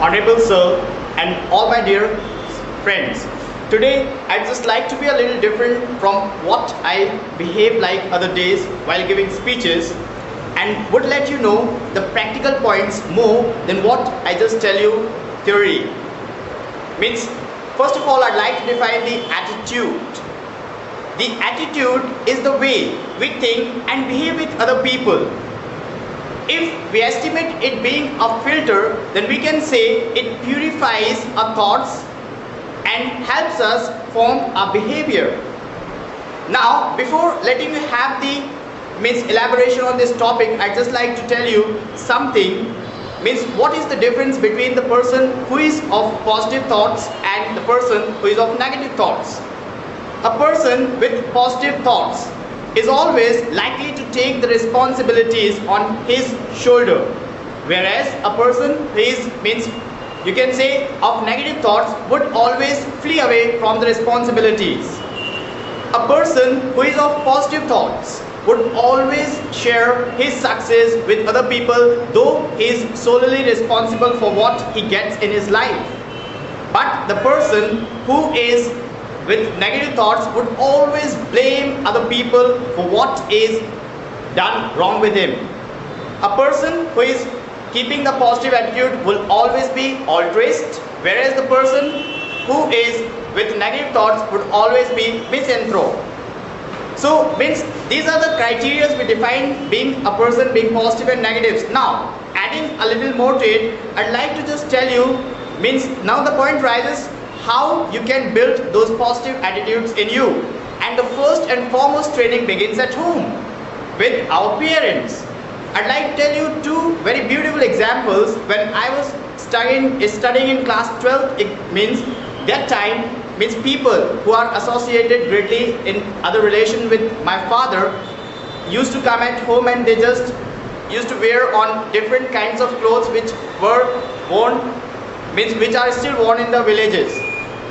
Honorable Sir, and all my dear friends. Today, I'd just like to be a little different from what I behave like other days while giving speeches, and would let you know the practical points more than what I just tell you theory. Means, first of all, I'd like to define the attitude. The attitude is the way we think and behave with other people. If we estimate it being a filter, then we can say it purifies our thoughts and helps us form our behavior. Now, before letting you have the elaboration on this topic, I'd just like to tell you something. What is the difference between the person who is of positive thoughts and the person who is of negative thoughts? A person with positive thoughts is always likely to take the responsibilities on his shoulder, whereas a person who is you can say of negative thoughts would always flee away from the responsibilities. A person who is of positive thoughts would always share his success with other people, though he is solely responsible for what he gets in his life. But the person who is with negative thoughts would always blame other people for what is done wrong with him. A person who is keeping the positive attitude will always be altruist, whereas the person who is with negative thoughts would always be misanthrope. So these are the criteria we define being a person being positive and negatives. Now, adding a little more to it, I'd like to just tell you, now the point rises how you can build those positive attitudes in you. And the first and foremost training begins at home with our parents. I'd like to tell you two very beautiful examples. When I was studying in class 12, it means that time people who are associated greatly in other relation with my father used to come at home, and they just used to wear on different kinds of clothes which were worn, which are still worn in the villages.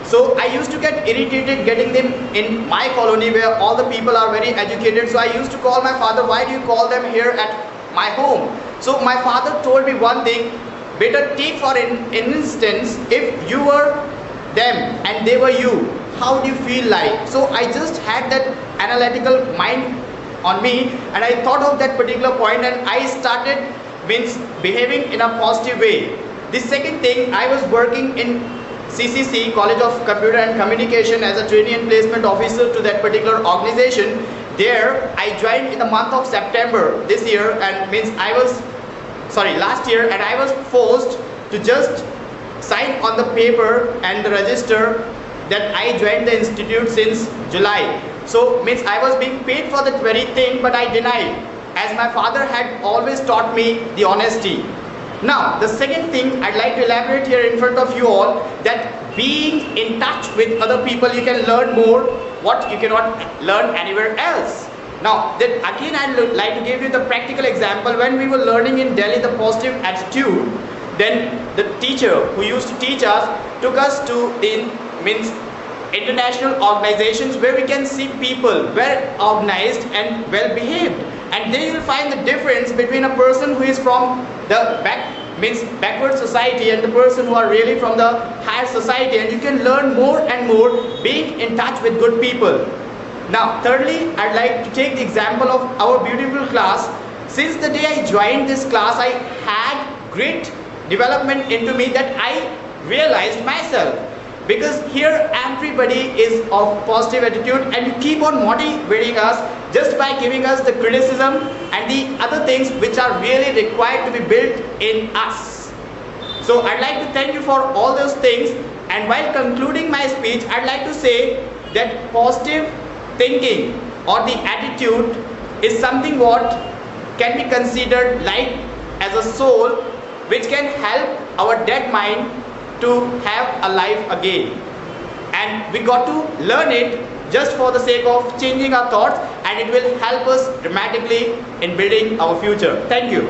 So I used to get irritated getting them in my colony where all the people are very educated. So I used to call my father, why do you call them here at my home? So my father told me one thing, better take for an instance, if you were them and they were you, how do you feel like? So I just had that analytical mind on me, and I thought of that particular point, and I started behaving in a positive way. The second thing, I was working in CCC, College of Computer and Communication, as a trainee and placement officer to that particular organization. There I joined in the month of September this year, and last year, and I was forced to just sign on the paper and register that I joined the institute since July. So I was being paid for that very thing, but I denied, as my father had always taught me the honesty. Now, the second thing I'd like to elaborate here in front of you all, that being in touch with other people, you can learn more what you cannot learn anywhere else. Now, then again, I'd like to give you the practical example. When we were learning in Delhi the positive attitude, then the teacher who used to teach us took us to the international organizations where we can see people well organized and well behaved, and there you will find the difference between a person who is from the backward society and the person who are really from the higher society, and you can learn more and more being in touch with good people. Now, thirdly, I'd like to take the example of our beautiful class. Since the day I joined this class, I had great development into me that I realized myself, because here everybody is of positive attitude, and you keep on motivating us just by giving us the criticism and the other things which are really required to be built in us. So I'd like to thank you for all those things, and while concluding my speech, I'd like to say that positive thinking or the attitude is something what can be considered like as a soul which can help our dead mind to have a life again. And we got to learn it just for the sake of changing our thoughts, and it will help us dramatically in building our future. Thank you.